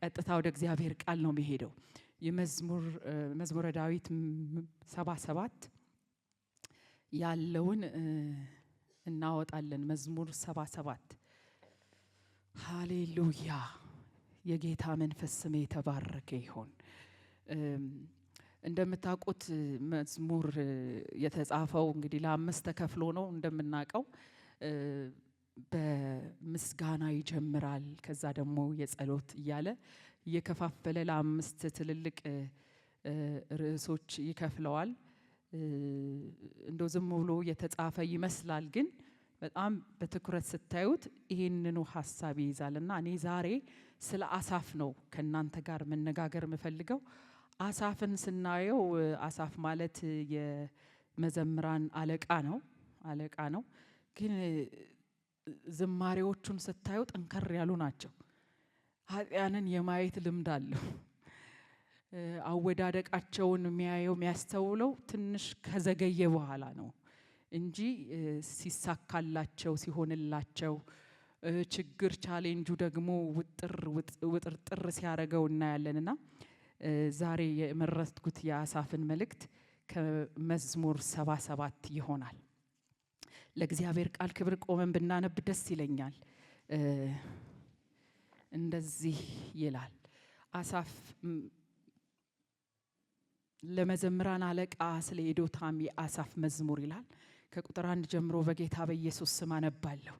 ቀጥታ ወደ እግዚአብሔር ቃል ነው የሚሄደው። የመዝሙረ ዳዊት 77 ያለውን እናወጣለን። መዝሙር 77 ሃሌሉያ። የጌታ መንፈስ ስም የተባረከ ይሁን። እንደምታውቁት መዝሙር የተጻፈው እንግዲህ ለአምስት ተከፍሎ ነው እንደምናውቀው። በምስጋና ይጀምራል፣ ከዛ ደግሞ የጸሎት እያለ እየከፋፈለ ለአምስት ትልልቅ ርዕሶች ይከፍለዋል። እንደው ዝም ብሎ የተጻፈ ይመስላል፣ ግን በጣም በትኩረት ስታዩት ይሄንኑ ሐሳብ ይይዛልና እኔ ዛሬ ስለ አሳፍ ነው ከናንተ ጋር መነጋገር የምፈልገው። አሳፍን ስናየው አሳፍ ማለት የመዘምራን አለቃ ነው። ግን ዝማሬዎቹን ስታዩ ጠንከር ያሉ ናቸው። ኃጢያንን የማየት ልምድ አለው። አወዳደቃቸውን የሚያስተውለው ትንሽ ከዘገየ በኋላ ነው እንጂ ሲሳካላቸው ሲሆንላቸው ችግር ቻሌንጁ ደግሞ ውጥርጥር ሲያደርገው እናያለንና ዛሬ የመረጥኩት የአሳፍን መልእክት ከመዝሙር 77 ይሆናል። ለእግዚአብሔር ቃል ክብር ቆመን ብናነብ ደስ ይለኛል። እንደዚህ ይላል። አሳፍ ለመዘምራን አለቃ ስለ ኤዶታም የአሳፍ መዝሙር ይላል። ከቁጥር 1 ጀምሮ በጌታ በኢየሱስ ስም አነባለሁ።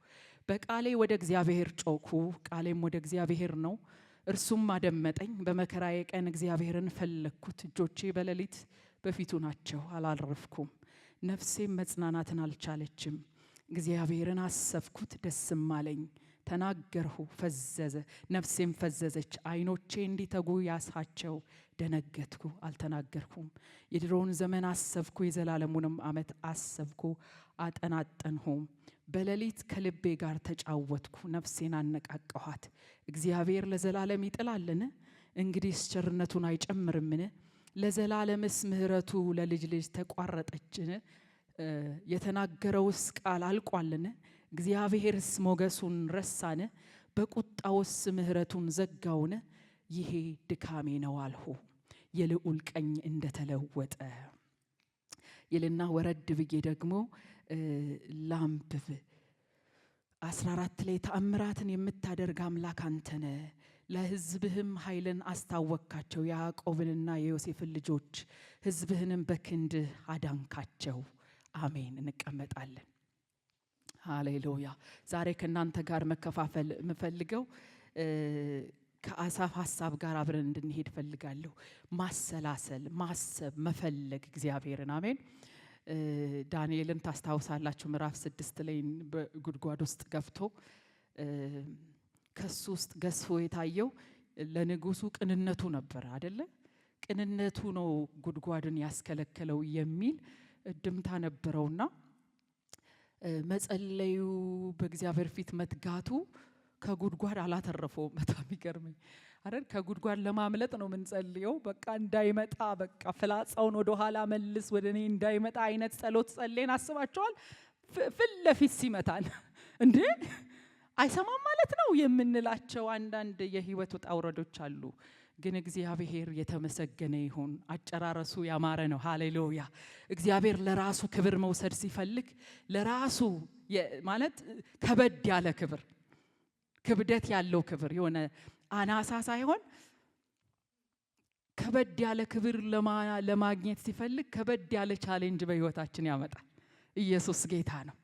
በቃሌ ወደ እግዚአብሔር ጮኩ፣ ቃሌም ወደ እግዚአብሔር ነው፣ እርሱም አደመጠኝ። በመከራዬ ቀን እግዚአብሔርን ፈለግኩት፣ እጆቼ በሌሊት በፊቱ ናቸው፣ አላረፍኩም። ነፍሴም መጽናናትን አልቻለችም። እግዚአብሔርን አሰብኩት፣ ደስም አለኝ። ተናገርሁ፣ ፈዘዘ፣ ነፍሴም ፈዘዘች። ዓይኖቼ እንዲተጉ ያሳቸው፣ ደነገጥኩ፣ አልተናገርኩም። የድሮውን ዘመን አሰብኩ፣ የዘላለሙንም ዓመት አሰብኩ፣ አጠናጠንሁም። በሌሊት ከልቤ ጋር ተጫወትኩ፣ ነፍሴን አነቃቀኋት። እግዚአብሔር ለዘላለም ይጥላልን? እንግዲህስ ቸርነቱን አይጨምርምን? ለዘላለምስ ምሕረቱ ለልጅ ልጅ ተቋረጠችን? የተናገረውስ ቃል አልቋልን? እግዚአብሔርስ ሞገሱን ረሳን? በቁጣውስ ምሕረቱን ዘጋውን? ይሄ ድካሜ ነው አልሁ፣ የልዑል ቀኝ እንደተለወጠ ይልና ወረድ ብዬ ደግሞ ላምብብ 14 ላይ ተአምራትን የምታደርግ አምላክ አንተነ፣ ለሕዝብህም ኃይልን አስታወካቸው። ያዕቆብንና የዮሴፍን ልጆች ሕዝብህንም በክንድህ አዳንካቸው። አሜን። እንቀመጣለን። ሃሌሉያ። ዛሬ ከእናንተ ጋር መከፋፈል የምፈልገው ከአሳፍ ሀሳብ ጋር አብረን እንድንሄድ ፈልጋለሁ። ማሰላሰል፣ ማሰብ፣ መፈለግ እግዚአብሔርን። አሜን። ዳንኤልን ታስታውሳላችሁ። ምዕራፍ 6 ላይ በጉድጓድ ውስጥ ገብቶ ከሱ ውስጥ ገዝፎ የታየው ለንጉሱ ቅንነቱ ነበር አይደለ? ቅንነቱ ነው ጉድጓድን ያስከለከለው የሚል እድምታ ነበረውና መጸለዩ በእግዚአብሔር ፊት መትጋቱ ከጉድጓድ አላተረፈውም። በጣም ይገርመኝ አይደል? ከጉድጓድ ለማምለጥ ነው የምንጸልየው። በቃ እንዳይመጣ፣ በቃ ፍላጻውን ወደ ኋላ መልስ፣ ወደ እኔ እንዳይመጣ አይነት ጸሎት ጸልየን አስባቸዋል። ፊት ለፊት ሲመታን እንዴ አይሰማም ማለት ነው የምንላቸው አንዳንድ የህይወት ውጣ ውረዶች አሉ። ግን እግዚአብሔር የተመሰገነ ይሁን፣ አጨራረሱ ያማረ ነው። ሃሌሉያ። እግዚአብሔር ለራሱ ክብር መውሰድ ሲፈልግ ለራሱ ማለት ከበድ ያለ ክብር፣ ክብደት ያለው ክብር፣ የሆነ አናሳ ሳይሆን ከበድ ያለ ክብር ለማግኘት ሲፈልግ ከበድ ያለ ቻሌንጅ በህይወታችን ያመጣል። ኢየሱስ ጌታ ነው።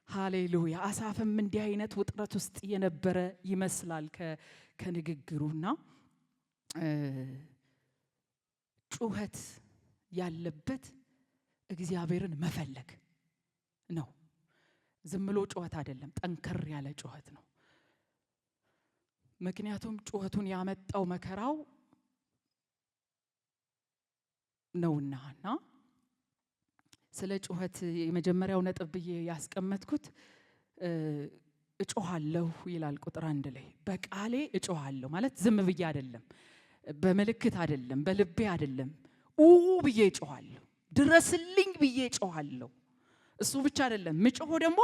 ሃሌሉያ። አሳፍም እንዲህ አይነት ውጥረት ውስጥ የነበረ ይመስላል ከንግግሩና ጩኸት ያለበት እግዚአብሔርን መፈለግ ነው። ዝም ብሎ ጩኸት አይደለም፣ ጠንከር ያለ ጩኸት ነው። ምክንያቱም ጩኸቱን ያመጣው መከራው ነውና። ስለ ጩኸት የመጀመሪያው ነጥብ ብዬ ያስቀመጥኩት እጮሃለሁ ይላል ቁጥር 1 ላይ። በቃሌ እጮሃለሁ ማለት ዝም ብዬ አይደለም፣ በመልእክት አይደለም፣ በልቤ አይደለም፣ ብዬ እጮሃለሁ፣ ድረስልኝ ብዬ እጮሃለሁ። እሱ ብቻ አይደለም፣ ምጮሆ ደግሞ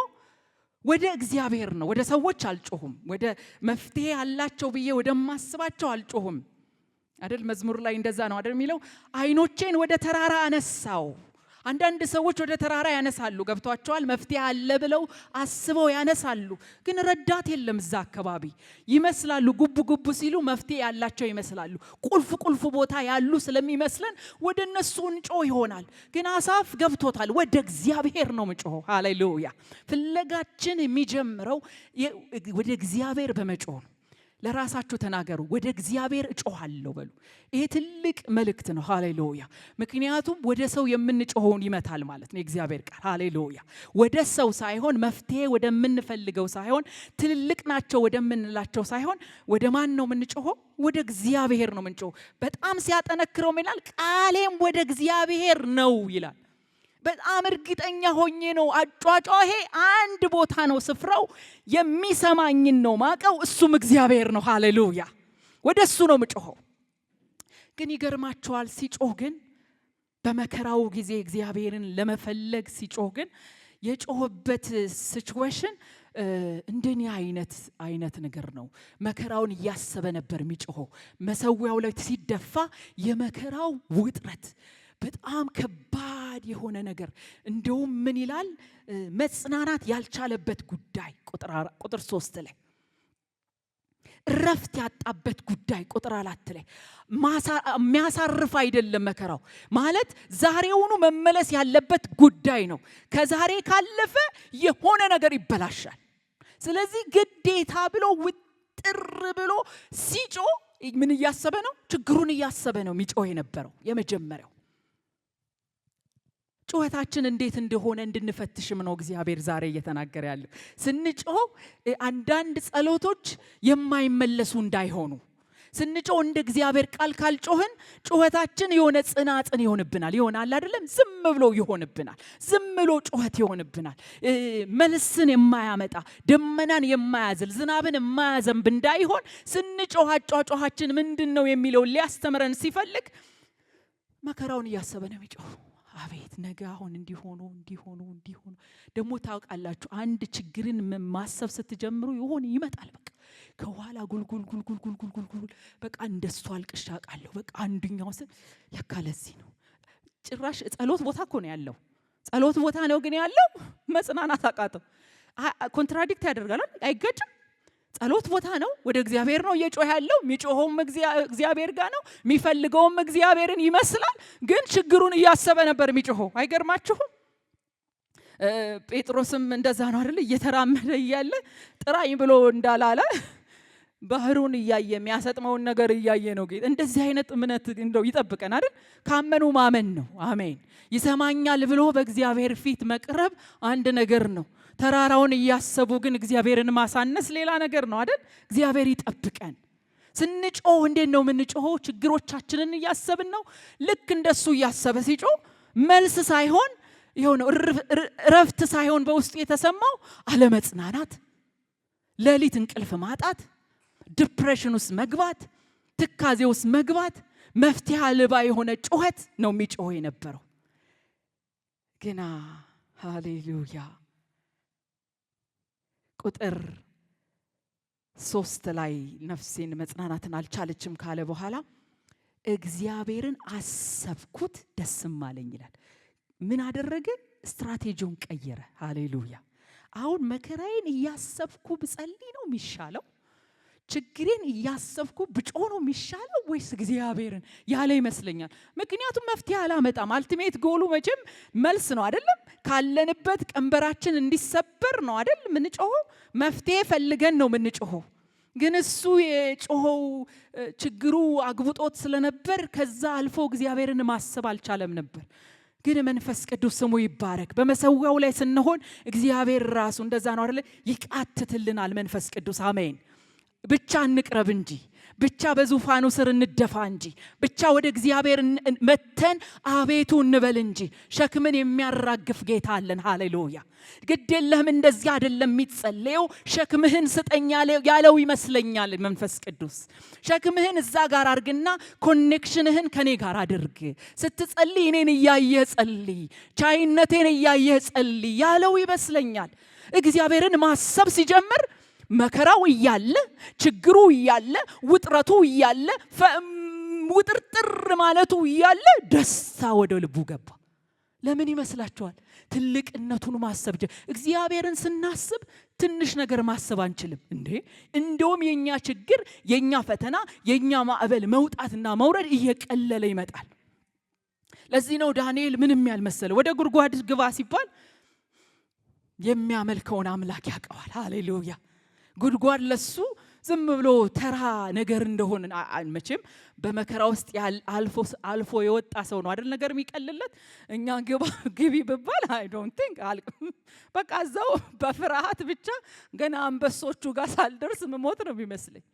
ወደ እግዚአብሔር ነው። ወደ ሰዎች አልጮሁም። ወደ መፍትሄ ያላቸው ብዬ ወደማስባቸው አልጮሁም አይደል? መዝሙር ላይ እንደዛ ነው አይደል የሚለው? አይኖቼን ወደ ተራራ አነሳው። አንዳንድ ሰዎች ወደ ተራራ ያነሳሉ፣ ገብቷቸዋል። መፍትሄ አለ ብለው አስበው ያነሳሉ፣ ግን ረዳት የለም እዛ አካባቢ ይመስላሉ። ጉብ ጉብ ሲሉ መፍትሄ ያላቸው ይመስላሉ። ቁልፍ ቦታ ያሉ ስለሚመስለን ወደ እነሱ እንጮህ ይሆናል። ግን አሳፍ ገብቶታል። ወደ እግዚአብሔር ነው ምጮህ። ሃሌሉያ! ፍለጋችን የሚጀምረው ወደ እግዚአብሔር በመጮህ ነው። ለራሳችሁ ተናገሩ፣ ወደ እግዚአብሔር እጮሃለሁ በሉ። ይሄ ትልቅ መልእክት ነው። ሃሌሉያ! ምክንያቱም ወደ ሰው የምንጮኸውን ይመታል ማለት ነው የእግዚአብሔር ቃል። ሃሌሉያ! ወደ ሰው ሳይሆን መፍትሄ ወደምንፈልገው ሳይሆን ትልልቅ ናቸው ወደምንላቸው ሳይሆን ወደ ማን ነው የምንጮኸው? ወደ እግዚአብሔር ነው የምንጮኸው። በጣም ሲያጠነክረው ይላል ቃሌም ወደ እግዚአብሔር ነው ይላል። በጣም እርግጠኛ ሆኜ ነው አጫጫሄ አንድ ቦታ ነው ስፍራው፣ የሚሰማኝን ነው ማቀው፣ እሱም እግዚአብሔር ነው። ሃሌሉያ! ወደ እሱ ነው ምጮኸው። ግን ይገርማቸዋል፣ ሲጮህ ግን በመከራው ጊዜ እግዚአብሔርን ለመፈለግ ሲጮህ ግን የጮህበት ሲቹዌሽን እንደኔ አይነት ነገር ነው። መከራውን እያሰበ ነበር የሚጮኸው። መሰዊያው ላይ ሲደፋ የመከራው ውጥረት በጣም ከባድ የሆነ ነገር፣ እንደውም ምን ይላል? መጽናናት ያልቻለበት ጉዳይ ቁጥር 3 ላይ ረፍት ያጣበት ጉዳይ ቁጥር 4 ላይ የሚያሳርፍ አይደለም። መከራው ማለት ዛሬውኑ መመለስ ያለበት ጉዳይ ነው። ከዛሬ ካለፈ የሆነ ነገር ይበላሻል። ስለዚህ ግዴታ ብሎ ውጥር ብሎ ሲጮህ ምን እያሰበ ነው? ችግሩን እያሰበ ነው የሚጮህ የነበረው የመጀመሪያው። ጩኸታችን እንዴት እንደሆነ እንድንፈትሽም ነው እግዚአብሔር ዛሬ እየተናገረ ያለው። ስንጮህ አንዳንድ ጸሎቶች የማይመለሱ እንዳይሆኑ ስንጮህ እንደ እግዚአብሔር ቃል ካልጮህን ጩኸታችን የሆነ ጽናጽን ይሆንብናል። ይሆናል አይደለም? ዝም ብሎ ይሆንብናል። ዝም ብሎ ጩኸት ይሆንብናል። መልስን የማያመጣ ደመናን የማያዝል ዝናብን የማያዘንብ እንዳይሆን ስንጮህ አጫጫሃችን ምንድነው የሚለው ሊያስተምረን ሲፈልግ መከራውን እያሰበ ነው የሚጮህ። አቤት ነገ አሁን እንዲሆኑ ደግሞ ታውቃላችሁ፣ አንድ ችግርን ማሰብ ስትጀምሩ ይመጣል። በቃ ከኋላ ጉልጉል በቃ እንደሱ አልቅሻ ቃለሁ። በቃ አንዱኛው ያካለዚህ ነው። ጭራሽ ጸሎት ቦታ እኮ ነው ያለው። ጸሎት ቦታ ነው ግን ያለው መጽናናት አቃተው። ኮንትራዲክት ያደርጋል፣ አይገጭም? ጸሎት ቦታ ነው፣ ወደ እግዚአብሔር ነው እየጮህ ያለው። የሚጮኸውም እግዚአብሔር ጋር ነው፣ የሚፈልገውም እግዚአብሔርን ይመስላል። ግን ችግሩን እያሰበ ነበር የሚጮኸው። አይገርማችሁም? ጴጥሮስም እንደዛ ነው አይደል? እየተራመደ እያለ ጥራኝ ብሎ እንዳላለ ባህሩን እያየ የሚያሰጥመውን ነገር እያየ ነው ጌታ። እንደዚህ አይነት እምነት እንደው ይጠብቀን አይደል? ካመኑ ማመን ነው። አሜን። ይሰማኛል ብሎ በእግዚአብሔር ፊት መቅረብ አንድ ነገር ነው። ተራራውን እያሰቡ ግን እግዚአብሔርን ማሳነስ ሌላ ነገር ነው አይደል? እግዚአብሔር ይጠብቀን። ስንጮህ እንዴት ነው የምንጮኸው? ችግሮቻችንን እያሰብን ነው። ልክ እንደሱ እያሰበ ሲጮህ መልስ ሳይሆን የሆነ እረፍት ሳይሆን በውስጡ የተሰማው አለመጽናናት፣ ሌሊት እንቅልፍ ማጣት፣ ዲፕሬሽን ውስጥ መግባት፣ ትካዜ ውስጥ መግባት፣ መፍትሄ አልባ የሆነ ጩኸት ነው የሚጮህ የነበረው። ግና ሃሌሉያ ቁጥር 3 ላይ ነፍሴን መጽናናትን አልቻለችም ካለ በኋላ እግዚአብሔርን አሰብኩት ደስም አለኝ ይላል። ምን አደረገ? ስትራቴጂውን ቀየረ። ሃሌሉያ! አሁን መከራዬን እያሰብኩ ብጸልይ ነው የሚሻለው? ችግሬን እያሰብኩ ብጮህ ነው የሚሻለው ወይስ እግዚአብሔርን ያለ ይመስለኛል። ምክንያቱም መፍትሄ አላመጣም። አልቲሜት ጎሉ መቼም መልስ ነው አይደለም? ካለንበት ቀንበራችን እንዲሰበር ነው አይደል ምንጮኸው? መፍትሄ ፈልገን ነው ምንጮኸው። ግን እሱ የጮኸው ችግሩ አግብጦት ስለነበር ከዛ አልፎ እግዚአብሔርን ማሰብ አልቻለም ነበር። ግን መንፈስ ቅዱስ ስሙ ይባረክ። በመሰዊያው ላይ ስንሆን እግዚአብሔር ራሱ እንደዛ ነው አይደል? ይቃትትልናል መንፈስ ቅዱስ። አሜን። ብቻ እንቅረብ እንጂ ብቻ በዙፋኑ ስር እንደፋ እንጂ ብቻ ወደ እግዚአብሔር መተን አቤቱ እንበል እንጂ ሸክምን የሚያራግፍ ጌታ አለን። ሃሌሉያ። ግድ የለህም እንደዚህ አይደለም የሚጸለየው። ሸክምህን ስጠኝ ያለው ይመስለኛል መንፈስ ቅዱስ። ሸክምህን እዛ ጋር አድርግና ኮኔክሽንህን ከኔ ጋር አድርግ። ስትጸልይ እኔን እያየህ ጸልይ፣ ቻይነቴን እያየህ ጸልይ ያለው ይመስለኛል። እግዚአብሔርን ማሰብ ሲጀምር መከራው እያለ ችግሩ እያለ ውጥረቱ እያለ ውጥርጥር ማለቱ እያለ ደስታ ወደ ልቡ ገባ። ለምን ይመስላችኋል? ትልቅነቱን ማሰብ እግዚአብሔርን ስናስብ ትንሽ ነገር ማሰብ አንችልም እንዴ? እንደውም የኛ ችግር፣ የኛ ፈተና፣ የኛ ማዕበል መውጣትና መውረድ እየቀለለ ይመጣል። ለዚህ ነው ዳንኤል ምንም ያልመሰለ ወደ ጉድጓድ ግባ ሲባል የሚያመልከውን አምላክ ያውቀዋል። ሃሌሉያ። ጉድጓድ ለሱ ዝም ብሎ ተራ ነገር እንደሆነ መቼም በመከራ ውስጥ አልፎ የወጣ ሰው ነው አይደል ነገር የሚቀልለት። እኛ ግቢ ብባል አይ ዶንት ቲንክ በቃ እዛው በፍርሃት ብቻ ገና አንበሶቹ ጋር ሳልደርስ መሞት ነው የሚመስለኝ።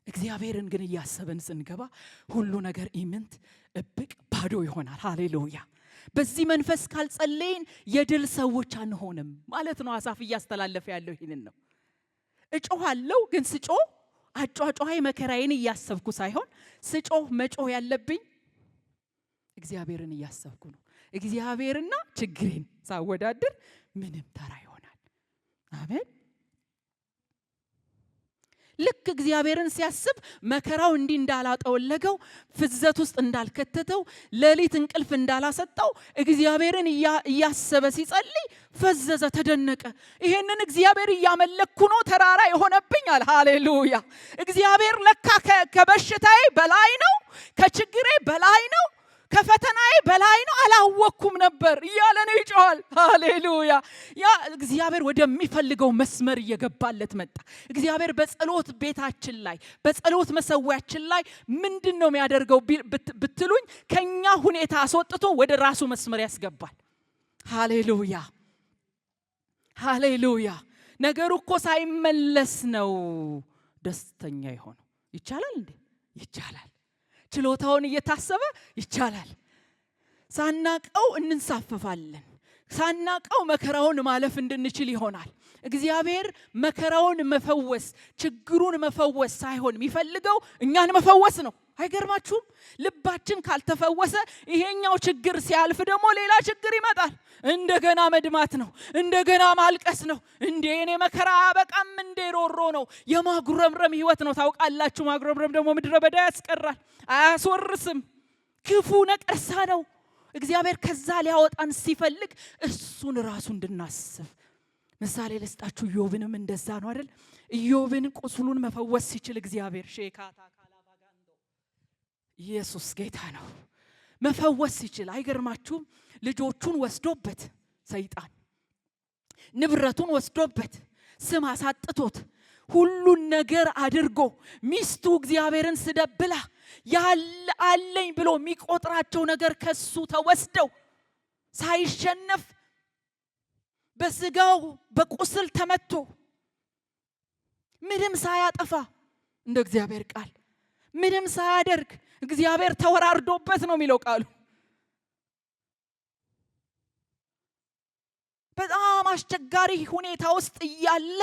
እግዚአብሔርን ግን እያሰብን ስንገባ ሁሉ ነገር ኢምንት እብቅ ባዶ ይሆናል። ሃሌሉያ። በዚህ መንፈስ ካልጸለይን የድል ሰዎች አንሆንም ማለት ነው። አሳፍ እያስተላለፈ ያለው ይሄንን ነው። እጮሃለሁ ግን ስጮህ አጫጫይ መከራዬን እያሰብኩ ሳይሆን ስጮህ መጮህ ያለብኝ እግዚአብሔርን እያሰብኩ ነው። እግዚአብሔርና ችግሬን ሳወዳድር ምንም ተራ ይሆናል። አሜን። ልክ እግዚአብሔርን ሲያስብ መከራው እንዲህ እንዳላጠወለገው፣ ፍዘት ውስጥ እንዳልከተተው፣ ሌሊት እንቅልፍ እንዳላሰጠው እግዚአብሔርን እያሰበ ሲጸልይ ፈዘዘ፣ ተደነቀ። ይሄንን እግዚአብሔር እያመለኩ ነው ተራራ የሆነብኝ አለ። ሃሌሉያ። እግዚአብሔር ለካ ከበሽታዬ በላይ ነው፣ ከችግሬ በላይ ነው፣ ከፈተናዬ በላይ ነው፣ አላወኩም ነበር እያለ ነው ይጮሃል። ሃሌሉያ። ያ እግዚአብሔር ወደሚፈልገው መስመር እየገባለት መጣ። እግዚአብሔር በጸሎት ቤታችን ላይ በጸሎት መሰዊያችን ላይ ምንድነው የሚያደርገው ብትሉኝ፣ ከኛ ሁኔታ አስወጥቶ ወደ ራሱ መስመር ያስገባል። ሃሌሉያ ሃሌሉያ። ነገሩ እኮ ሳይመለስ ነው ደስተኛ የሆነው። ይቻላል እንዴ? ይቻላል። ችሎታውን እየታሰበ ይቻላል። ሳናቀው እንንሳፈፋለን። ሳናቀው መከራውን ማለፍ እንድንችል ይሆናል። እግዚአብሔር መከራውን መፈወስ፣ ችግሩን መፈወስ ሳይሆን የሚፈልገው እኛን መፈወስ ነው። አይገርማችሁም? ልባችን ካልተፈወሰ ይሄኛው ችግር ሲያልፍ ደግሞ ሌላ ችግር ይመጣል። እንደገና መድማት ነው፣ እንደገና ማልቀስ ነው። እንዴ እኔ መከራ በቃም እንዴ ሮሮ ነው። የማጉረምረም ህይወት ነው። ታውቃላችሁ፣ ማጉረምረም ደግሞ ምድረ በዳ ያስቀራል፣ አያስወርስም። ክፉ ነቀርሳ ነው። እግዚአብሔር ከዛ ሊያወጣን ሲፈልግ እሱን ራሱ እንድናስብ ምሳሌ ልስጣችሁ። ኢዮብንም እንደዛ ነው አይደል? ኢዮብን ቁስሉን መፈወስ ሲችል እግዚአብሔር ሼካታ ካላባጋንዶ ኢየሱስ ጌታ ነው። መፈወስ ሲችል አይገርማችሁም? ልጆቹን ወስዶበት ሰይጣን ንብረቱን ወስዶበት ስም አሳጥቶት ሁሉን ነገር አድርጎ ሚስቱ እግዚአብሔርን ስደብላ አለኝ ብሎ የሚቆጥራቸው ነገር ከሱ ተወስደው ሳይሸነፍ በስጋው በቁስል ተመቶ ምንም ሳያጠፋ እንደ እግዚአብሔር ቃል ምንም ሳያደርግ እግዚአብሔር ተወራርዶበት ነው የሚለው ቃሉ። በጣም አስቸጋሪ ሁኔታ ውስጥ እያለ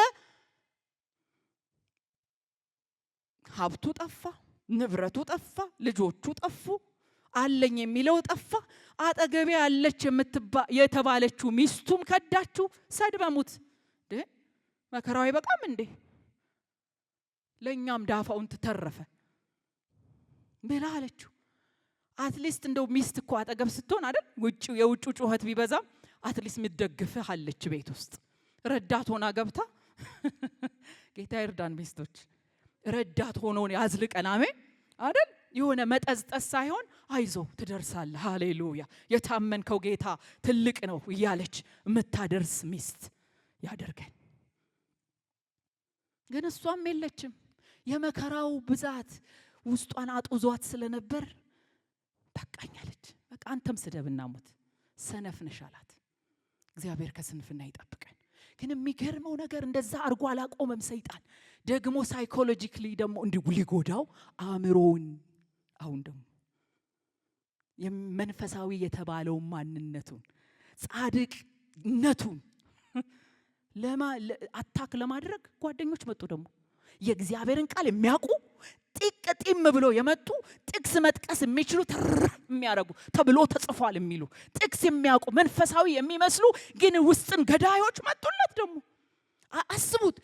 ሀብቱ ጠፋ፣ ንብረቱ ጠፋ፣ ልጆቹ ጠፉ፣ አለኝ የሚለው ጠፋ። አጠገቤ ያለች የተባለችው ሚስቱም ከዳችሁ፣ ሰድበሙት። መከራው አይበቃም እንዴ? ለኛም ዳፋውን ተተረፈ ብላ አለችው። አትሊስት እንደው ሚስት እኮ አጠገብ ስትሆን አይደል የውጭ ጩኸት ቢበዛም አትሊስት ምትደግፍህ አለች ቤት ውስጥ ረዳት ሆና ገብታ። ጌታ ይርዳን ሚስቶች፣ ረዳት ሆኖ ያዝልቀን። አሜን አይደል? የሆነ መጠዝጠስ ሳይሆን አይዞ ትደርሳለህ፣ ሃሌሉያ የታመንከው ጌታ ትልቅ ነው እያለች የምታደርስ ሚስት ያደርገን። ግን እሷም የለችም። የመከራው ብዛት ውስጧን አጥዟት ስለነበር በቃኛለች። በቃ አንተም ስደብና ሞት፣ ሰነፍ ነሽ አላት። እግዚአብሔር ከስንፍና ይጠብቀን። ግን የሚገርመው ነገር እንደዛ አርጎ አላቆመም ሰይጣን። ደግሞ ሳይኮሎጂካሊ ደግሞ እንዲሁ ሊጎዳው አእምሮውን አሁን ደግሞ የመንፈሳዊ የተባለው ማንነቱን ጻድቅነቱን አታክ ለማድረግ ጓደኞች መጡ። ደግሞ የእግዚአብሔርን ቃል የሚያውቁ ጥቅጥም ብሎ የመጡ ጥቅስ መጥቀስ የሚችሉ የሚያረጉ ተብሎ ተጽፏል የሚሉ ጥቅስ የሚያውቁ መንፈሳዊ የሚመስሉ ግን ውስጥን ገዳዮች መጡለት። ደግሞ አስቡት፣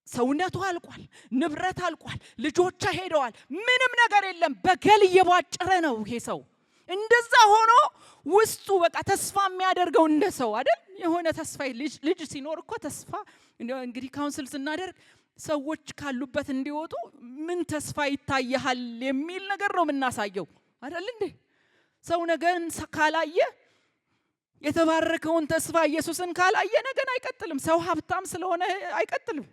ሰውነቱ አልቋል፣ ንብረት አልቋል፣ ልጆቹ ሄደዋል፣ ምንም ነገር የለም፣ በገል እየቧጨረ ነው ይሄ ሰው። እንደዛ ሆኖ ውስጡ በቃ ተስፋ የሚያደርገው እንደ ሰው አይደል? የሆነ ተስፋ ልጅ ሲኖር እኮ ተስፋ እንግዲህ ካውንስል ስናደርግ ሰዎች ካሉበት እንዲወጡ ምን ተስፋ ይታያል የሚል ነገር ነው የምናሳየው አይደል እንዴ? ሰው ነገን ካላየ የተባረከውን ተስፋ ኢየሱስን ካላየ ነገን አይቀጥልም። ሰው ሀብታም ስለሆነ አይቀጥልም።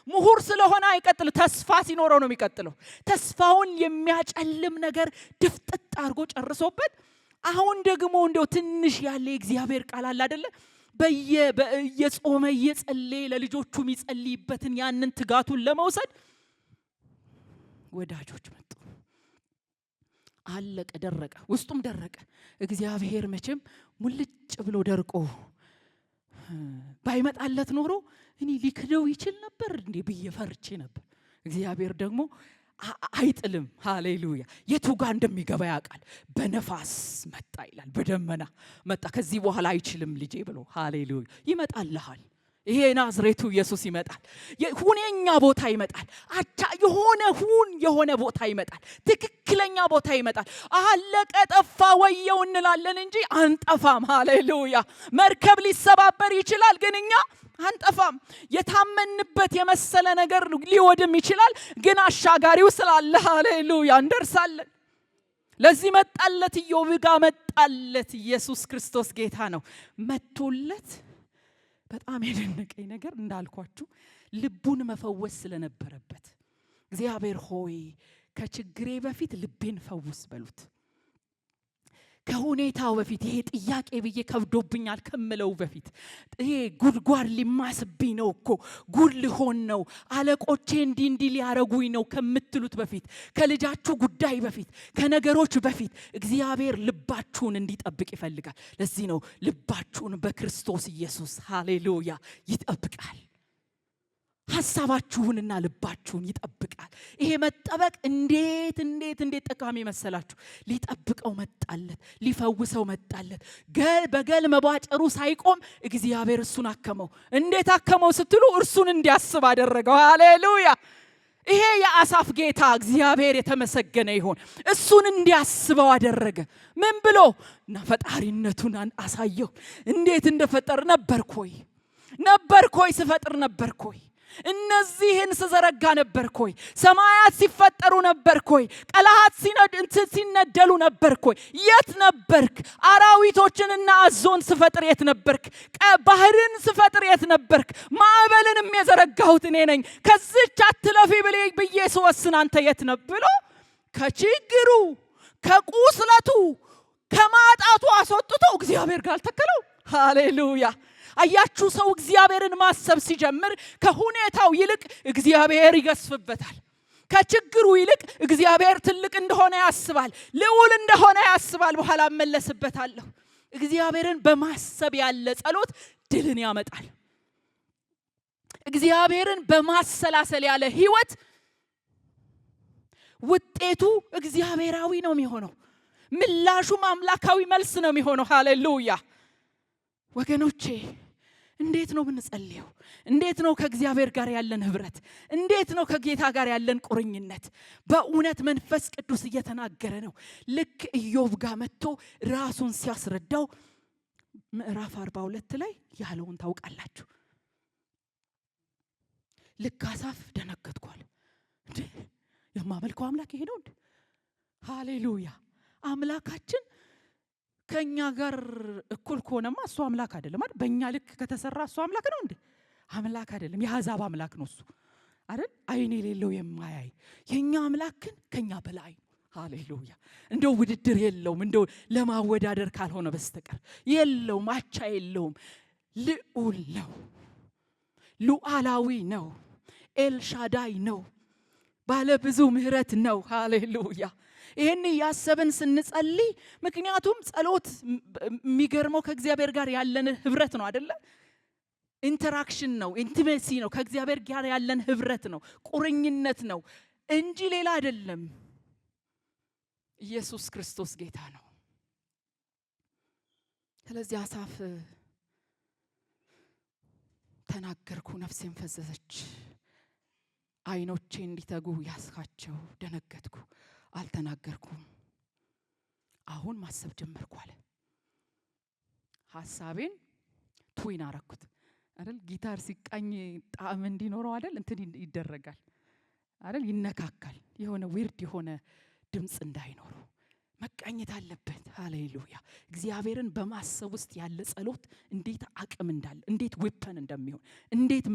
ምሁር ስለሆነ አይቀጥልም። ተስፋ ሲኖረው ነው የሚቀጥለው። ተስፋውን የሚያጨልም ነገር ድፍጥጥ አድርጎ ጨርሶበት አሁን ደግሞ እንደው ትንሽ ያለ እግዚአብሔር ቃል አለ አይደለ? በየጾመ እየጸለየ ለልጆቹ የሚጸልይበትን ያንን ትጋቱን ለመውሰድ ወዳጆች መጡ። አለቀ፣ ደረቀ፣ ውስጡም ደረቀ። እግዚአብሔር መቼም ሙልጭ ብሎ ደርቆ ባይመጣለት ኖሮ እኔ ሊክደው ይችል ነበር እንዴ ብዬ ፈርቼ ነበር። እግዚአብሔር ደግሞ አይጥልም። ሃሌሉያ! የቱ ጋር እንደሚገባ ያውቃል። በነፋስ መጣ ይላል፣ በደመና መጣ። ከዚህ በኋላ አይችልም ልጄ ብሎ ሃሌሉያ! ይመጣልሃል። ይሄ ናዝሬቱ ኢየሱስ ይመጣል። ሁነኛ ቦታ ይመጣል። አቻ የሆነ ቦታ ይመጣል። ትክክለኛ ቦታ ይመጣል። አለቀ ጠፋ ወየው እንላለን እንጂ አንጠፋም። ሃሌሉያ! መርከብ ሊሰባበር ይችላል፣ ግን እኛ አንጠፋም። የታመንበት የመሰለ ነገር ሊወድም ይችላል፣ ግን አሻጋሪው ስላለ ሃሌሉያ እንደርሳለን። ለዚህ መጣለት፣ ኢዮብ ጋር መጣለት። ኢየሱስ ክርስቶስ ጌታ ነው። መጥቶለት በጣም የደነቀኝ ነገር እንዳልኳችሁ ልቡን መፈወስ ስለነበረበት እግዚአብሔር ሆይ ከችግሬ በፊት ልቤን ፈውስ በሉት። ከሁኔታው በፊት ይሄ ጥያቄ ብዬ ከብዶብኛል ከምለው በፊት ይሄ ጉድጓድ ሊማስብኝ ነው እኮ ጉድ ሊሆን ነው አለቆቼ እንዲህ ሊያረጉኝ ነው ከምትሉት በፊት ከልጃችሁ ጉዳይ በፊት ከነገሮች በፊት እግዚአብሔር ልባችሁን እንዲጠብቅ ይፈልጋል። ለዚህ ነው ልባችሁን በክርስቶስ ኢየሱስ ሃሌሉያ ይጠብቃል። ሐሳባችሁንና ልባችሁን ይጠብቃል። ይሄ መጠበቅ እንዴት ጠቃሚ መሰላችሁ? ሊጠብቀው መጣለት፣ ሊፈውሰው መጣለት። በገል መባጨሩ ሳይቆም እግዚአብሔር እሱን አከመው። እንዴት አከመው ስትሉ እርሱን እንዲያስብ አደረገው። ሃሌሉያ! ይሄ የአሳፍ ጌታ እግዚአብሔር የተመሰገነ ይሁን። እሱን እንዲያስበው አደረገ። ምን ብሎ? ፈጣሪነቱን አሳየው። እንዴት እንደፈጠር ነበርኮይ ስፈጥር ነበርኮይ እነዚህን ስዘረጋ ነበርኮይ ሰማያት ሲፈጠሩ ነበርኮይ ቀላሃት ሲነደሉ ነበርኮይ የት ነበርክ? አራዊቶችንና አዞን ስፈጥር የት ነበርክ? ባህርን ስፈጥር የት ነበርክ? ማዕበልንም የዘረጋሁት እኔ ነኝ። ከዚች አትለፊ ብዬ ስወስን አንተ የት ነበር ብሎ ከችግሩ ከቁስለቱ ከማጣቱ አስወጥቶ እግዚአብሔር ጋር ተከለው። ሃሌሉያ! አያችሁ፣ ሰው እግዚአብሔርን ማሰብ ሲጀምር ከሁኔታው ይልቅ እግዚአብሔር ይገስፍበታል። ከችግሩ ይልቅ እግዚአብሔር ትልቅ እንደሆነ ያስባል፣ ልዑል እንደሆነ ያስባል። በኋላ እመለስበታለሁ። እግዚአብሔርን በማሰብ ያለ ጸሎት ድልን ያመጣል። እግዚአብሔርን በማሰላሰል ያለ ህይወት ውጤቱ እግዚአብሔራዊ ነው የሚሆነው። ምላሹም አምላካዊ መልስ ነው የሚሆነው። ሃሌሉያ! ወገኖቼ እንዴት ነው ብንጸልየው? እንዴት ነው ከእግዚአብሔር ጋር ያለን ህብረት? እንዴት ነው ከጌታ ጋር ያለን ቁርኝነት? በእውነት መንፈስ ቅዱስ እየተናገረ ነው። ልክ ኢዮብ ጋር መጥቶ ራሱን ሲያስረዳው ምዕራፍ 42 ላይ ያለውን ታውቃላችሁ። ልክ አሳፍ ደነገጥኳል። እንዴ የማመልከው አምላክ ይሄ ነው እንዴ? ሃሌሉያ! አምላካችን ከኛ ጋር እኩል ከሆነማ እሱ አምላክ አይደለም አይደል? በእኛ ልክ ከተሰራ እሱ አምላክ ነው እንዴ? አምላክ አይደለም። የአሕዛብ አምላክ ነው እሱ አይደል? አይን የሌለው የማያይ። የኛ አምላክ ግን ከኛ በላይ ነው። ሃሌሉያ! እንደው ውድድር የለውም። እንደው ለማወዳደር ካልሆነ በስተቀር የለውም፣ አቻ የለውም። ልዑል ነው፣ ሉዓላዊ ነው፣ ኤልሻዳይ ነው፣ ባለ ብዙ ምህረት ነው። ሃሌሉያ። ይሄን ያሰብን ስንጸልይ ምክንያቱም ጸሎት የሚገርመው ከእግዚአብሔር ጋር ያለን ህብረት ነው አይደለ? ኢንተራክሽን ነው፣ ኢንቲሜሲ ነው፣ ከእግዚአብሔር ጋር ያለን ህብረት ነው፣ ቁርኝነት ነው እንጂ ሌላ አይደለም። ኢየሱስ ክርስቶስ ጌታ ነው። ስለዚህ አሳፍ ተናገርኩ፣ ነፍሴን ፈዘዘች፣ አይኖቼ እንዲተጉ ያስካቸው፣ ደነገጥኩ፣ አልተናገርኩም፣ አሁን ማሰብ ጀመርኩ አለ። ሐሳቤን ትዊን አረኩት አይደል? ጊታር ሲቃኝ ጣዕም እንዲኖረው አይደል? እንትን ይደረጋል አይደል? ይነካካል። የሆነ ዊርድ የሆነ ድምጽ እንዳይኖረው መቃኘት አለበት። ሃሌሉያ። እግዚአብሔርን በማሰብ ውስጥ ያለ ጸሎት እንዴት አቅም እንዳለ፣ እንዴት ዌፐን እንደሚሆን፣ እንዴት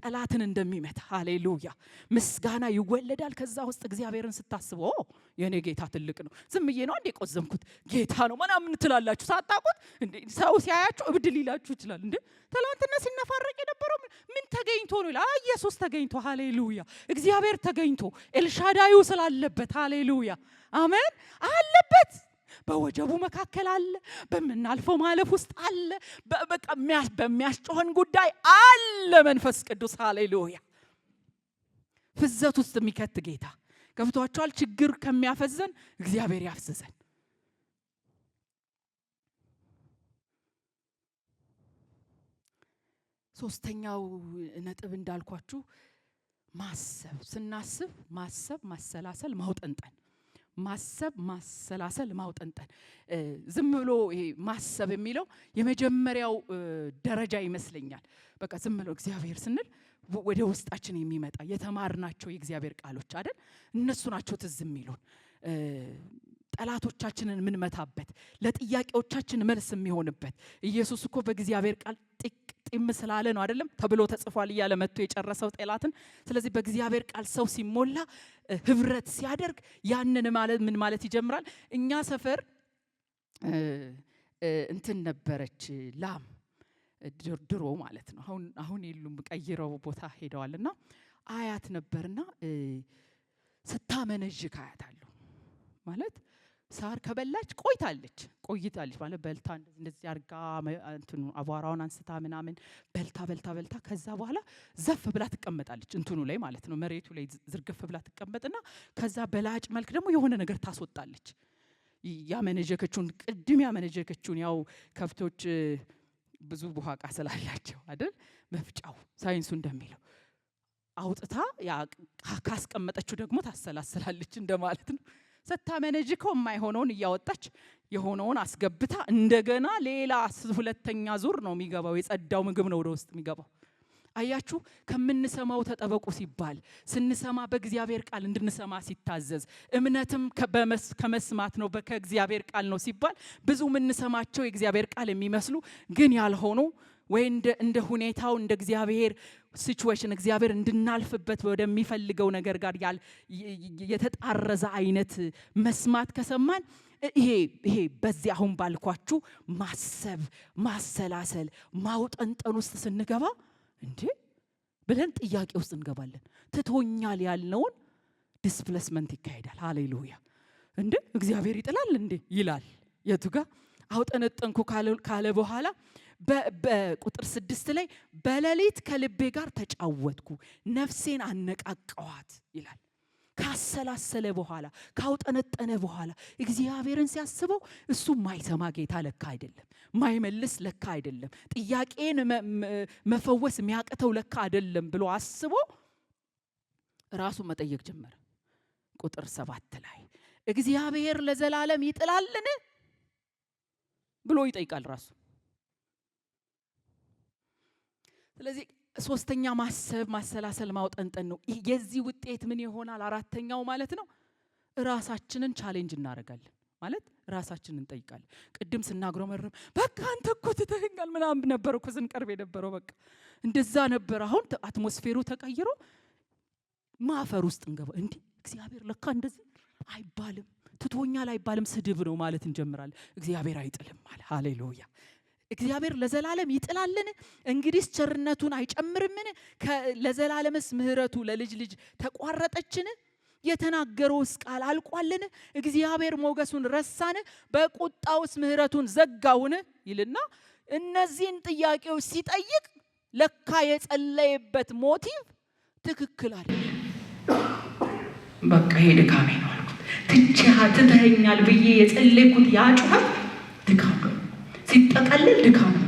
ጠላትን እንደሚመታ። ሃሌሉያ። ምስጋና ይወለዳል ከዛ ውስጥ። እግዚአብሔርን ስታስበው የኔ ጌታ ትልቅ ነው፣ ዝም ብዬ ነው እንዴ ቆዘምኩት፣ ጌታ ነው ምናምን ትላላችሁ ሳታውቁት። እንዴ ሰው ሲያያችሁ እብድ ሊላችሁ ይችላል። እንዴ ትላንትና ሲነፋረቅ የነበረው ምን ተገኝቶ ነው ይላል። ኢየሱስ ተገኝቶ፣ ሃሌሉያ። እግዚአብሔር ተገኝቶ ኤልሻዳዩ ስላለበት፣ ሃሌሉያ አሜን አለበት። በወጀቡ መካከል አለ፣ በመናልፈው ማለፍ ውስጥ አለ፣ በቃ በሚያስጮህን ጉዳይ አለ መንፈስ ቅዱስ። ሃሌሉያ። ፍዘት ውስጥ የሚከት ጌታ ገብቷቸዋል። ችግር ከሚያፈዘን እግዚአብሔር ያፍዘዘን። ሶስተኛው ነጥብ እንዳልኳችሁ ማሰብ። ስናስብ ማሰብ፣ ማሰላሰል፣ ማውጠንጠን። ማሰብ፣ ማሰላሰል፣ ማውጠንጠን። ዝም ብሎ ይሄ ማሰብ የሚለው የመጀመሪያው ደረጃ ይመስለኛል። በቃ ዝም ብሎ እግዚአብሔር ስንል ወደ ውስጣችን የሚመጣ የተማርናቸው የእግዚአብሔር ቃሎች አይደል? እነሱ ናቸው ትዝ የሚሉን። ጠላቶቻችንን የምንመታበት፣ ለጥያቄዎቻችን መልስ የሚሆንበት። ኢየሱስ እኮ በእግዚአብሔር ቃል ጢም ስላለ ነው አይደለም ተብሎ ተጽፏል እያለ መጥቶ የጨረሰው ጠላትን። ስለዚህ በእግዚአብሔር ቃል ሰው ሲሞላ ህብረት ሲያደርግ ያንን ማለት ምን ማለት ይጀምራል? እኛ ሰፈር እንትን ነበረች ላም ድሮ ማለት ነው። አሁን የሉም ቀይረው ቦታ ሄደዋልና አያት ነበርና ስታመነዥ አያታለሁ ማለት ሳር ከበላች ቆይታለች ማለት በልታ እንደዚህ አርጋ እንትኑ አቧራውን አንስታ ምናምን በልታ ከዛ በኋላ ዘፍ ብላ ትቀመጣለች እንትኑ ላይ ማለት ነው። መሬቱ ላይ ዝርግፍ ብላ ትቀመጥና ከዛ በላጭ መልክ ደግሞ የሆነ ነገር ታስወጣለች። ያመነጀከችውን ያው ከብቶች ብዙ ቡሃቃ ስላላቸው አይደል መፍጫው ሳይንሱ እንደሚለው አውጥታ ካስቀመጠችው ደግሞ ታሰላስላለች እንደማለት ነው። ስታመነጅከው የማይሆነውን እያወጣች የሆነውን አስገብታ እንደገና ሌላ ሁለተኛ ዙር ነው የሚገባው። የጸዳው ምግብ ነው ወደ ውስጥ የሚገባው። አያችሁ፣ ከምንሰማው ተጠበቁ ሲባል ስንሰማ በእግዚአብሔር ቃል እንድንሰማ ሲታዘዝ፣ እምነትም ከመስማት ነው ከእግዚአብሔር ቃል ነው ሲባል ብዙ የምንሰማቸው የእግዚአብሔር ቃል የሚመስሉ ግን ያልሆኑ ወይ እንደ ሁኔታው እንደ እግዚአብሔር ሲቹዌሽን እግዚአብሔር እንድናልፍበት ወደሚፈልገው ነገር ጋር የተጣረዘ አይነት መስማት ከሰማን ይሄ በዚህ አሁን ባልኳችሁ ማሰብ፣ ማሰላሰል፣ ማውጠንጠን ውስጥ ስንገባ እንዴ ብለን ጥያቄ ውስጥ እንገባለን። ትቶኛል ያልነውን ዲስፕሌስመንት ይካሄዳል። ሃሌሉያ። እንዴ እግዚአብሔር ይጥላል እንዴ ይላል። የቱ ጋር አውጠነጠንኩ ካለ በኋላ በቁጥር 6 ላይ በሌሊት ከልቤ ጋር ተጫወትኩ፣ ነፍሴን አነቃቀዋት ይላል። ካሰላሰለ በኋላ ካውጠነጠነ በኋላ እግዚአብሔርን ሲያስበው እሱ ማይሰማ ጌታ ለካ አይደለም፣ ማይመልስ ለካ አይደለም፣ ጥያቄን መፈወስ የሚያቅተው ለካ አይደለም ብሎ አስቦ ራሱ መጠየቅ ጀመረ። ቁጥር 7 ላይ እግዚአብሔር ለዘላለም ይጥላልን ብሎ ይጠይቃል ራሱ። ስለዚህ ሶስተኛ ማሰብ፣ ማሰላሰል፣ ማውጠንጠን ነው። የዚህ ውጤት ምን ይሆናል? አራተኛው ማለት ነው ራሳችንን ቻሌንጅ እናደርጋለን። ማለት ራሳችንን እንጠይቃለን። ቅድም ስናግረመረም በቃ አንተ እኮ ትተኸኛል ምናምን ነበር እኮ ስንቀርብ የነበረው በቃ እንደዛ ነበር። አሁን አትሞስፌሩ ተቀይሮ ማፈር ውስጥ እንገባ። እንዴ እግዚአብሔር ለካ እንደዚህ አይባልም፣ ትቶኛል አይባልም፣ ስድብ ነው ማለት እንጀምራለን። እግዚአብሔር አይጥልም ማለት ሃሌሉያ። እግዚአብሔር ለዘላለም ይጥላልን? እንግዲህ ቸርነቱን አይጨምርምን? ለዘላለምስ ምህረቱ ለልጅ ልጅ ተቋረጠችን? የተናገረውስ ቃል አልቋልን? እግዚአብሔር ሞገሱን ረሳን? በቁጣውስ ምህረቱን ዘጋውን? ይልና እነዚህን ጥያቄዎች ሲጠይቅ ለካ የጸለየበት ሞቲቭ ትክክል አይደለም። በቃ ይሄ ድካሜ ነው አልኩት። ትተኸኛል ብዬ የጸለይኩት ያ ጩኸት ድካም ነው። ሲጠቀልል ድካም ነው።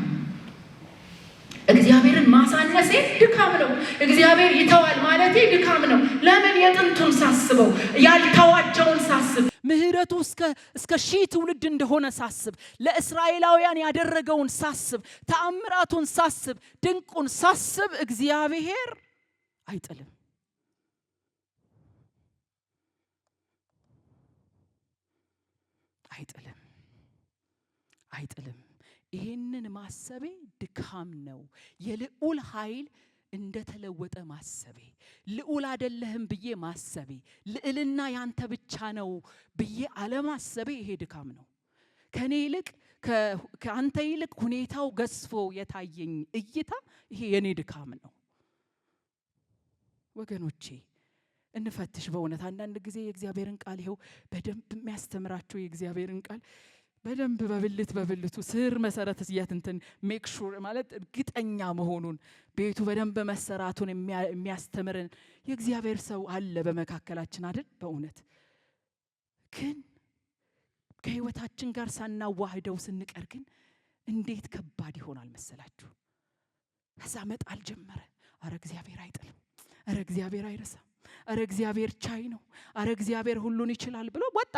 እግዚአብሔርን ማሳነሴ ድካም ነው። እግዚአብሔር ይተዋል ማለቴ ድካም ነው። ለምን? የጥንቱን ሳስበው፣ ያልተዋቸውን ሳስብ፣ ምህረቱ እስከ 1000 ትውልድ እንደሆነ ሳስብ፣ ለእስራኤላውያን ያደረገውን ሳስብ፣ ተአምራቱን ሳስብ፣ ድንቁን ሳስብ እግዚአብሔር አይጥልም። አይጥልም። ይሄንን ማሰቤ ድካም ነው። የልዑል ኃይል እንደተለወጠ ማሰቤ፣ ልዑል አይደለህም ብዬ ማሰቤ፣ ልዕልና ያንተ ብቻ ነው ብዬ አለማሰቤ ይሄ ድካም ነው። ከኔ ይልቅ ከአንተ ይልቅ ሁኔታው ገዝፎ የታየኝ እይታ ይሄ የኔ ድካም ነው። ወገኖቼ እንፈትሽ። በእውነት አንዳንድ ጊዜ የእግዚአብሔርን ቃል ይሄው በደንብ የሚያስተምራቸው የእግዚአብሔርን ቃል በደንብ በብልቱ ስር መሰረት እንትን ሜክ ሹር ማለት እርግጠኛ መሆኑን ቤቱ በደንብ መሰራቱን የሚያስተምርን የእግዚአብሔር ሰው አለ በመካከላችን አይደል? በእውነት ግን ከህይወታችን ጋር ሳናዋህደው ስንቀር ግን እንዴት ከባድ ይሆናል መሰላችሁ? ከዛ መጣል ጀመረ። አረ እግዚአብሔር አይጥልም፣ አረ እግዚአብሔር አይረሳም፣ አረ እግዚአብሔር ቻይ ነው፣ አረ እግዚአብሔር ሁሉን ይችላል ብሎ ወጣ።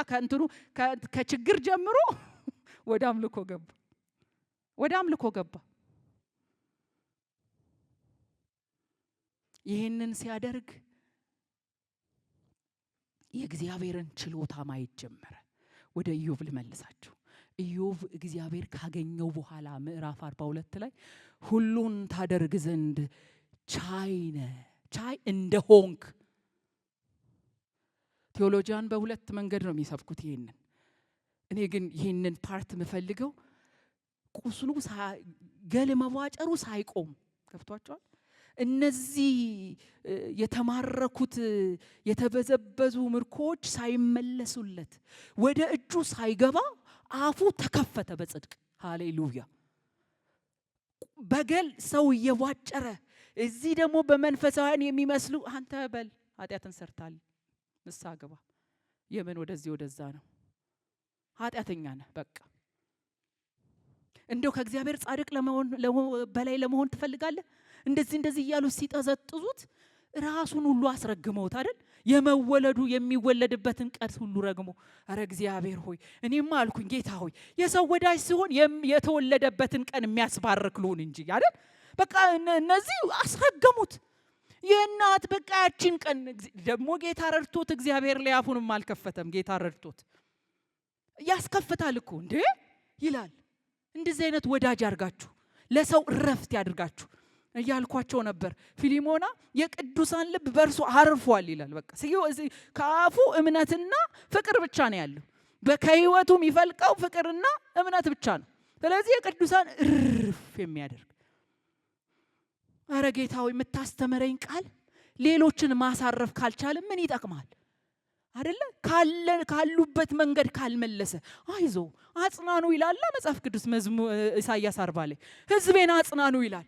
ከችግር ጀምሮ ወደ አምልኮ ገባ። ይህንን ሲያደርግ የእግዚአብሔርን ችሎታ ማየት ጀመረ። ወደ ኢዮብ ልመልሳችሁ። ኢዮብ እግዚአብሔር ካገኘው በኋላ ምዕራፍ 42 ላይ ሁሉን ታደርግ ዘንድ ቻይ እንደሆንክ። ቴዎሎጂያን በሁለት መንገድ ነው የሚሰብኩት ይሄንን። እኔ ግን ይሄንን ፓርት የምፈልገው ቁስሉ ገል መዋጨሩ ሳይቆም ገብቷቸዋል። እነዚህ የተማረኩት የተበዘበዙ ምርኮች ሳይመለሱለት ወደ እጁ ሳይገባ አፉ ተከፈተ በጽድቅ። ሃሌሉያ። በገል ሰው እየዋጨረ እዚህ ደግሞ በመንፈሳውያን የሚመስሉ አንተ በል ኃጢአትን ሰርታል ንስሐ ግባ፣ የምን ወደዚህ ወደዛ ነው፣ ኃጢአተኛ ነህ፣ በቃ እንደው ከእግዚአብሔር ጻድቅ በላይ ለመሆን ትፈልጋለህ? እንደዚህ እያሉ ሲጠዘጥዙት ራሱን ሁሉ አስረግመውት አይደል? የሚወለድበትን ቀን ሁሉ ረግሞ አረ እግዚአብሔር ሆይ እኔማ አልኩኝ ጌታ ሆይ የሰው ወዳጅ ሲሆን የተወለደበትን ቀን የሚያስባርክ ልሁን እንጂ አይደል? በቃ እነዚህ አስረገሙት። የእናት በቃ ያቺን ቀን ደግሞ ጌታ ረድቶት እግዚአብሔር ላይ አፉንም አልከፈተም። ጌታ ረድቶት ያስከፍታል እኮ እንዴ ይላል። እንደዚህ አይነት ወዳጅ አድርጋችሁ ለሰው እረፍት ያድርጋችሁ እያልኳቸው ነበር። ፊሊሞና የቅዱሳን ልብ በእርሱ አርፏል ይላል። በቃ ከአፉ እምነትና ፍቅር ብቻ ነው ያለው። ከህይወቱ የሚፈልቀው ፍቅርና እምነት ብቻ ነው። ስለዚህ የቅዱሳን እርፍ የሚያደርግ አረ ጌታ ሆይ የምታስተምረኝ ቃል ሌሎችን ማሳረፍ ካልቻለ ምን ይጠቅማል? አይደለ? ካሉበት መንገድ ካልመለሰ አይዞ አጽናኑ ይላል መጽሐፍ ቅዱስ መዝሙር ኢሳይያስ 40 ላይ ህዝቤን አጽናኑ ይላል።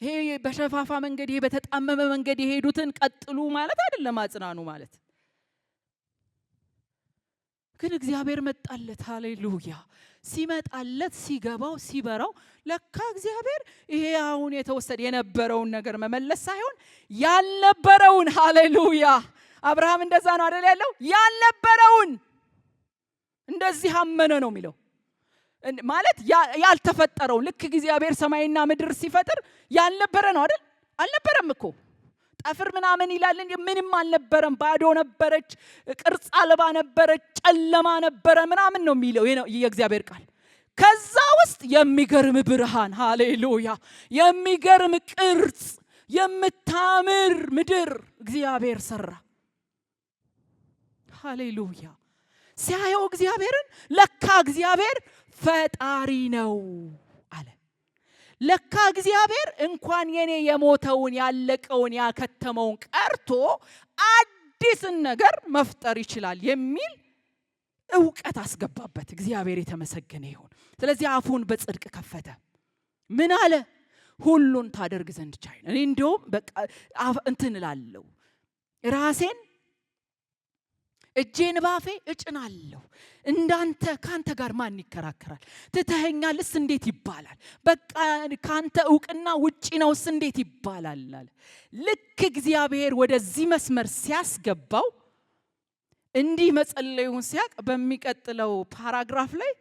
ይሄ በሸፋፋ መንገድ ይሄ በተጣመመ መንገድ የሄዱትን ቀጥሉ ማለት አይደለም አጽናኑ ማለት። ግን እግዚአብሔር መጣለት። ሃሌሉያ። ሲመጣለት ሲገባው ሲበራው ለካ እግዚአብሔር ይሄ አሁን የተወሰደ የነበረውን ነገር መመለስ ሳይሆን ያልነበረውን። ሃሌሉያ። አብርሃም እንደዛ ነው አይደል ያለው? ያልነበረውን እንደዚህ አመነ ነው የሚለው ማለት ያልተፈጠረው። ልክ እግዚአብሔር ሰማይና ምድር ሲፈጥር ያልነበረ ነው አይደል? አልነበረም እኮ ጠፍር ምናምን ይላል እንጂ ምንም አልነበረም። ባዶ ነበረች፣ ቅርጽ አልባ ነበረች፣ ጨለማ ነበረ ምናምን ነው የሚለው የእግዚአብሔር ቃል። ከዛ ውስጥ የሚገርም ብርሃን፣ ሃሌሉያ፣ የሚገርም ቅርጽ፣ የምታምር ምድር እግዚአብሔር ሰራ። ሃሌሉያ። ሲያየው እግዚአብሔርን ለካ እግዚአብሔር ፈጣሪ ነው አለ። ለካ እግዚአብሔር እንኳን የኔ የሞተውን ያለቀውን ያከተመውን ቀርቶ አዲስን ነገር መፍጠር ይችላል የሚል ዕውቀት አስገባበት። እግዚአብሔር የተመሰገነ ይሁን። ስለዚህ አፉን በጽድቅ ከፈተ። ምን አለ? ሁሉን ታደርግ ዘንድ ቻይ። እኔ እንደውም በቃ እንትን እላለሁ ራሴን እጄን ባፌ እጭናለሁ። እንዳንተ ካንተ ጋር ማን ይከራከራል? ትተኸኛልስ እንዴት ይባላል? በቃ ካንተ ዕውቅና ውጪ ነውስ እንዴት ይባላል አለ። ልክ እግዚአብሔር ወደዚህ መስመር ሲያስገባው እንዲህ መጸለዩን ሲያቅ በሚቀጥለው ፓራግራፍ ላይ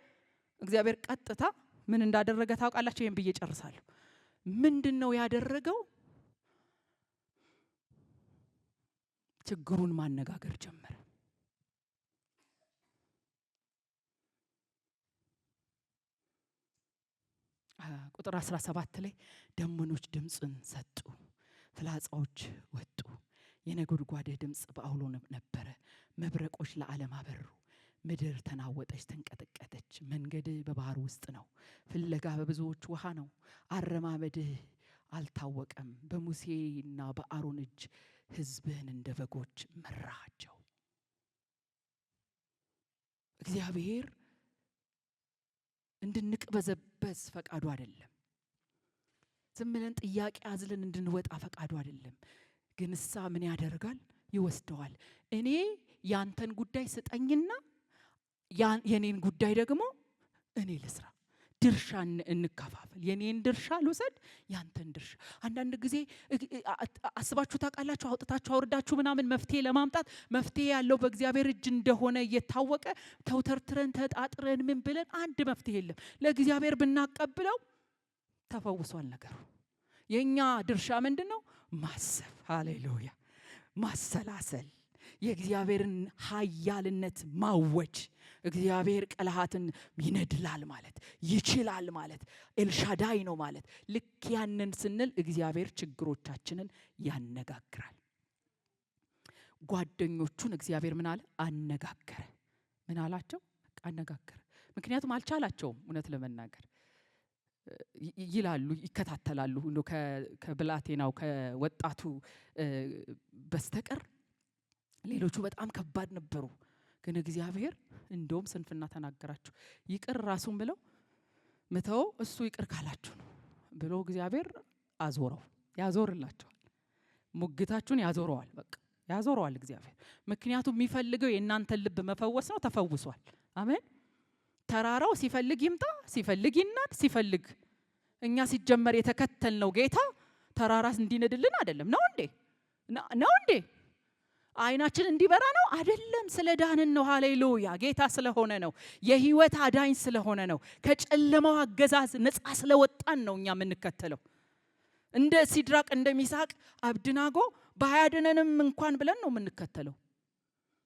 እግዚአብሔር ቀጥታ ምን እንዳደረገ ታውቃላችሁ? ይሄን ብዬ ጨርሳለሁ። ምንድነው ያደረገው? ችግሩን ማነጋገር ጀመረ። ቁጥር 17 ላይ ደመኖች ድምጽን ሰጡ፣ ፍላጻዎች ወጡ፣ የነጎድጓድ ድምጽ በአውሎ ነበረ፣ መብረቆች ለዓለም አበሩ፣ ምድር ተናወጠች ተንቀጠቀጠች። መንገድ በባህር ውስጥ ነው፣ ፍለጋ በብዙዎች ውሃ ነው፣ አረማመድህ አልታወቀም። በሙሴና በአሮን እጅ ሕዝብህን እንደ በጎች መራቸው። እግዚአብሔር እንድንቅበዘበዝ ፈቃዱ አይደለም። ዝም ብለን ጥያቄ አዝለን እንድንወጣ ፈቃዱ አይደለም። ግን እሳ ምን ያደርጋል? ይወስደዋል። እኔ ያንተን ጉዳይ ስጠኝና የኔን ጉዳይ ደግሞ እኔ ልስራ። ድርሻ እንከፋፈል። የኔን ድርሻ ልውሰድ፣ ያንተን ድርሻ። አንዳንድ ጊዜ አስባችሁ ታውቃላችሁ? አውጥታችሁ አውርዳችሁ ምናምን መፍትሄ ለማምጣት መፍትሄ ያለው በእግዚአብሔር እጅ እንደሆነ እየታወቀ ተውተርትረን ተጣጥረን ምን ብለን አንድ መፍትሄ የለም። ለእግዚአብሔር ብናቀብለው ተፈውሷል ነገሩ። የኛ ድርሻ ምንድነው? ማሰብ። ሃሌሉያ! ማሰላሰል፣ የእግዚአብሔርን ኃያልነት ማወጅ። እግዚአብሔር ቀለሃትን ይነድላል ማለት ይችላል ማለት ኤልሻዳይ ነው ማለት። ልክ ያንን ስንል እግዚአብሔር ችግሮቻችንን ያነጋግራል። ጓደኞቹን እግዚአብሔር ምን አለ? አነጋገረ። ምን አላቸው? አነጋገረ። ምክንያቱም አልቻላቸውም። እውነት ለመናገር ይላሉ፣ ይከታተላሉ እንዶ ከብላቴናው ከወጣቱ በስተቀር ሌሎቹ በጣም ከባድ ነበሩ። ግን እግዚአብሔር እንደውም ስንፍና ተናገራችሁ። ይቅር ራሱን ብለው ምተው እሱ ይቅር ካላችሁ ነው ብሎ እግዚአብሔር አዞረው። ያዞርላችኋል። ሙግታችሁን ያዞረዋል። በቃ ያዞረዋል እግዚአብሔር። ምክንያቱም የሚፈልገው የእናንተን ልብ መፈወስ ነው። ተፈውሷል። አሜን። ተራራው ሲፈልግ ይምጣ፣ ሲፈልግ ይናድ፣ ሲፈልግ እኛ ሲጀመር የተከተልነው ጌታ ተራራስ እንዲነድልን አይደለም። ነው እንዴ? ነው እንዴ? አይናችን እንዲበራ ነው አይደለም። ስለ ዳንን ነው። ሃሌሉያ! ጌታ ስለሆነ ነው። የህይወት አዳኝ ስለሆነ ነው። ከጨለማው አገዛዝ ነፃ ስለወጣን ነው እኛ የምንከተለው። እንደ ሲድራቅ እንደ ሚሳቅ አብድናጎ ባያድነንም እንኳን ብለን ነው የምንከተለው።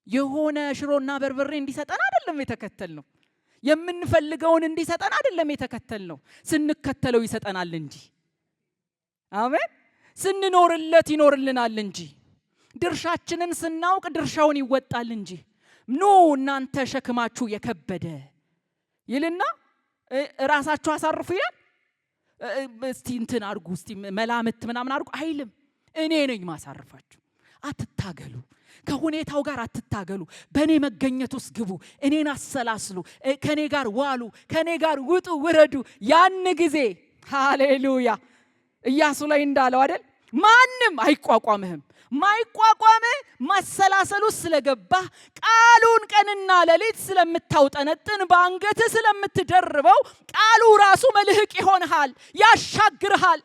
የሆነ ሽሮና በርበሬ እንዲሰጠን አይደለም የተከተልነው። የምንፈልገውን እንዲሰጠን አይደለም የተከተልነው። ስንከተለው ይሰጠናል እንጂ። አሜን። ስንኖርለት ይኖርልናል እንጂ። ድርሻችንን ስናውቅ ድርሻውን ይወጣል እንጂ። ኑ እናንተ ሸክማችሁ የከበደ ይልና ራሳችሁ አሳርፉ ይላል። እስቲ እንትን አድርጉ፣ እስቲ መላምት ምናምን አድርጉ አይልም። እኔ ነኝ ማሳርፋችሁ። አትታገሉ፣ ከሁኔታው ጋር አትታገሉ። በእኔ መገኘት ውስጥ ግቡ፣ እኔን አሰላስሉ፣ ከኔ ጋር ዋሉ፣ ከኔ ጋር ውጡ ውረዱ። ያን ጊዜ ሃሌሉያ ኢያሱ ላይ እንዳለው አይደል? ማንም አይቋቋምህም። ማይቋቋምህ ማሰላሰሉ ስለገባ ቃሉን ቀንና ሌሊት ስለምታውጠነጥን በአንገትህ ስለምትደርበው ቃሉ ራሱ መልህቅ ይሆንሃል፣ ያሻግርሃል።